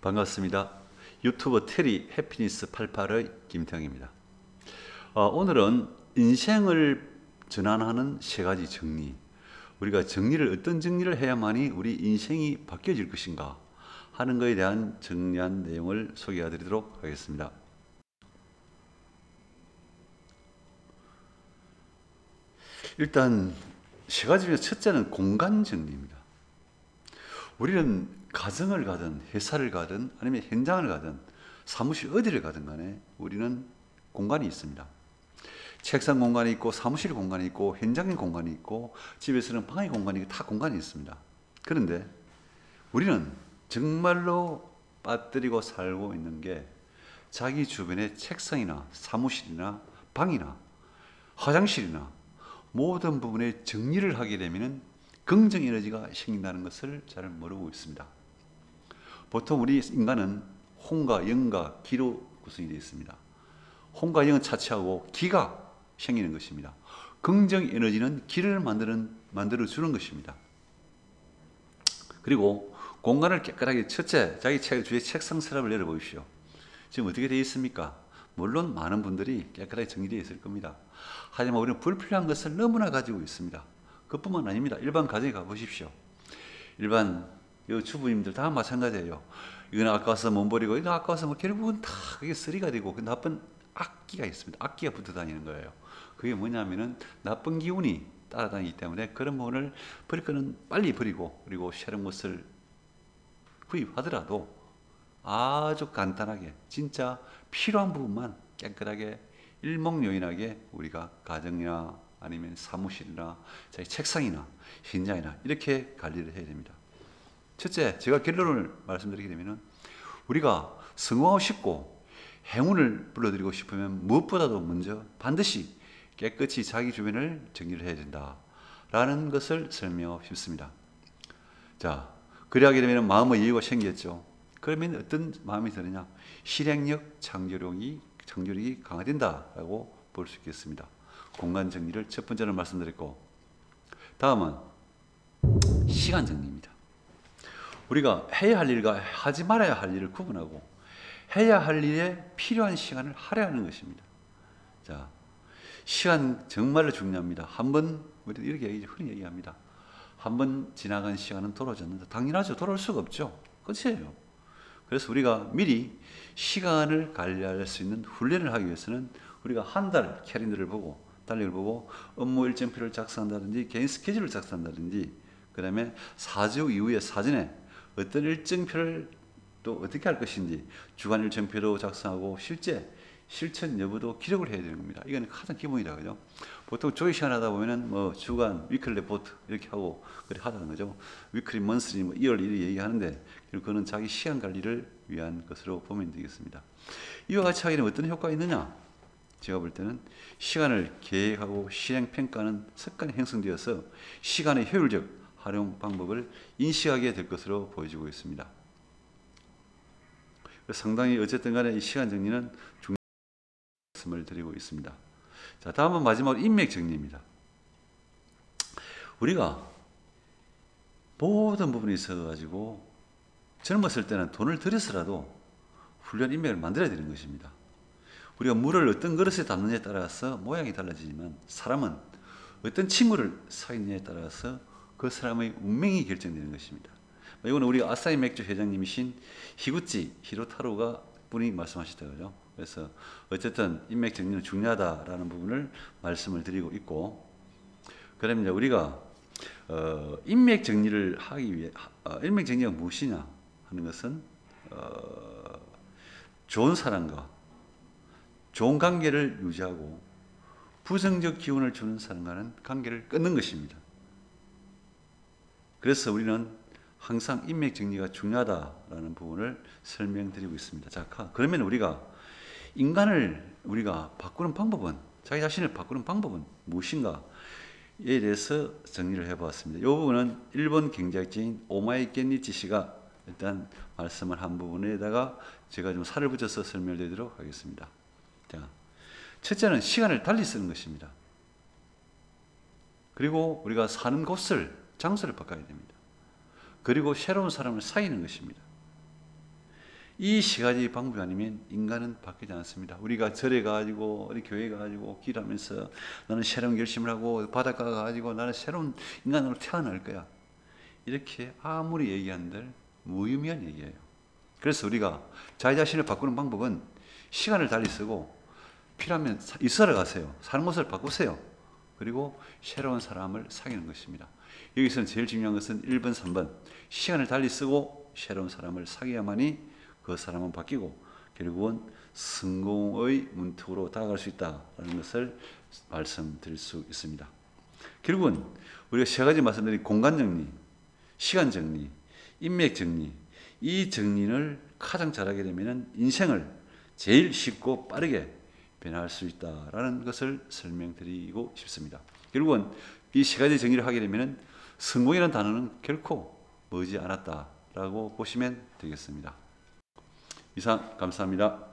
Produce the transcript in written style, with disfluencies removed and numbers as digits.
반갑습니다. 유튜버 테리 해피니스 88의 김태형입니다. 오늘은 인생을 전환하는 세 가지 정리, 우리가 어떤 정리를 해야만이 우리 인생이 바뀌어질 것인가 하는 것에 대한 정리한 내용을 소개해 드리도록 하겠습니다. 일단 세 가지 중에 첫째는 공간 정리입니다. 우리는 가정을 가든 회사를 가든 아니면 현장을 가든 사무실 어디를 가든 간에 우리는 공간이 있습니다. 책상 공간이 있고 사무실 공간이 있고 현장의 공간이 있고 집에서는 방의 공간이 있고 다 공간이 있습니다. 그런데 우리는 정말로 빠뜨리고 살고 있는 게 자기 주변의 책상이나 사무실이나 방이나 화장실이나 모든 부분에 정리를 하게 되면 긍정 에너지가 생긴다는 것을 잘 모르고 있습니다. 보통 우리 인간은 홍과 영과 기로 구성이 되어 있습니다. 홍과 영은 차치하고 기가 생기는 것입니다. 긍정 에너지는 기를 만들어 주는 것입니다. 그리고 공간을 깨끗하게, 첫째, 자기 주위에 책상 서랍을 열어보십시오. 지금 어떻게 되어 있습니까? 물론 많은 분들이 깨끗하게 정리되어 있을 겁니다. 하지만 우리는 불필요한 것을 너무나 가지고 있습니다. 그뿐만 아닙니다. 일반 가정에 가보십시오. 일반 주부님들 다 마찬가지예요. 이건 아까워서 못 버리고, 이건 아까워서 뭐 결국은 다 그게 쓰리가 되고, 그 나쁜 악기가 있습니다. 악기가 붙어 다니는 거예요. 그게 뭐냐면은 나쁜 기운이 따라다니기 때문에 그런 부분을 버릴 거는 빨리 버리고, 그리고 새로운 것을 구입하더라도 아주 간단하게 진짜 필요한 부분만 깨끗하게 일목요연하게 우리가 가정이나 아니면 사무실이나 자기 책상이나 현장이나 이렇게 관리를 해야 됩니다. 첫째, 제가 결론을 말씀드리게 되면 우리가 성공하고 싶고 행운을 불러들이고 싶으면 무엇보다도 먼저 반드시 깨끗이 자기 주변을 정리를 해야 된다라는 것을 설명하고 싶습니다. 자, 그래 하게 되면 마음의 여유가 생겼죠. 그러면 어떤 마음이 드느냐? 실행력, 창조력이 강화된다라고 볼 수 있겠습니다. 공간 정리를 첫 번째로 말씀드렸고, 다음은 시간 정리입니다. 우리가 해야 할 일과 하지 말아야 할 일을 구분하고 해야 할 일에 필요한 시간을 할애하는 것입니다. 자, 시간 정말로 중요합니다. 한번 우리 이렇게 흔히 얘기합니다. 한번 지나간 시간은 돌아오지 않는다. 당연하죠. 돌아올 수가 없죠. 끝이에요. 그래서 우리가 미리 시간을 관리할 수 있는 훈련을 하기 위해서는 우리가 한 달 캘린더를 보고 달력을 보고 업무 일정표를 작성한다든지 개인 스케줄을 작성한다든지, 그 다음에 4주 이후에 사전에 어떤 일정표를 또 어떻게 할 것인지 주간 일정표도 작성하고 실천 여부도 기록을 해야 되는 겁니다. 이건 가장 기본이다, 그죠? 보통 조기 시간 하다 보면은 뭐 주간, 위클리 리포트 이렇게 하고 그렇게 하다는 거죠. 위클리, 먼스리, 뭐 2월 1일 얘기하는데 그거는 자기 시간 관리를 위한 것으로 보면 되겠습니다. 이와 같이 하게 되면 어떤 효과가 있느냐? 제가 볼 때는 시간을 계획하고 실행 평가하는 습관이 형성되어서 시간의 효율적 활용 방법을 인식하게 될 것으로 보여지고 있습니다. 상당히 어쨌든 간에 이 시간 정리는 중요한 말씀을 드리고 있습니다. 자, 다음은 마지막으로 인맥 정리입니다. 우리가 모든 부분에 있어 가지고 젊었을 때는 돈을 들여서라도 훌륭한 인맥을 만들어야 되는 것입니다. 우리가 물을 어떤 그릇에 담느냐에 따라서 모양이 달라지지만 사람은 어떤 친구를 사귀느냐에 따라서 그 사람의 운명이 결정되는 것입니다. 이거는 우리 아사히 맥주 회장님이신 히구치 히로타로가 분이 말씀하셨다고요. 그래서 어쨌든 인맥 정리는 중요하다라는 부분을 말씀을 드리고 있고, 그러면 우리가 인맥 정리를 하기 위해 인맥 정리가 무엇이냐 하는 것은 좋은 사람과 좋은 관계를 유지하고 부정적 기운을 주는 사람과는 관계를 끊는 것입니다. 그래서 우리는 항상 인맥 정리가 중요하다라는 부분을 설명드리고 있습니다. 자, 그러면 우리가 인간을 우리가 바꾸는 방법은, 자기 자신을 바꾸는 방법은 무엇인가에 대해서 정리를 해보았습니다. 이 부분은 일본 경제학자인 오마이 겐니치 씨가 일단 말씀을 한 부분에다가 제가 좀 살을 붙여서 설명을 드리도록 하겠습니다. 자, 첫째는 시간을 달리 쓰는 것입니다. 그리고 우리가 사는 장소를 바꿔야 됩니다. 그리고 새로운 사람을 사귀는 것입니다. 이 세 가지 방법이 아니면 인간은 바뀌지 않습니다. 우리가 절에 가가지고 우리 교회 가가지고 기도하면서 나는 새로운 결심을 하고 바닷가 가가지고 나는 새로운 인간으로 태어날 거야. 이렇게 아무리 얘기한들 무의미한 얘기예요. 그래서 우리가 자기 자신을 바꾸는 방법은 시간을 달리 쓰고 필요하면 이스라엘 가세요. 사는 곳을 바꾸세요. 그리고 새로운 사람을 사귀는 것입니다. 여기서는 제일 중요한 것은 1번, 3번 시간을 달리 쓰고 새로운 사람을 사귀어야만이 그 사람은 바뀌고 결국은 성공의 문턱으로 다가갈 수 있다는 것을 말씀드릴 수 있습니다. 결국은 우리가 세 가지 말씀드린 공간 정리, 시간 정리, 인맥 정리, 이 정리를 가장 잘하게 되면 인생을 제일 쉽고 빠르게 변화할 수 있다라는 것을 설명드리고 싶습니다. 결국은 이 세 가지 정리를 하게 되면 성공이라는 단어는 결코 머지 않았다라고 보시면 되겠습니다. 이상 감사합니다.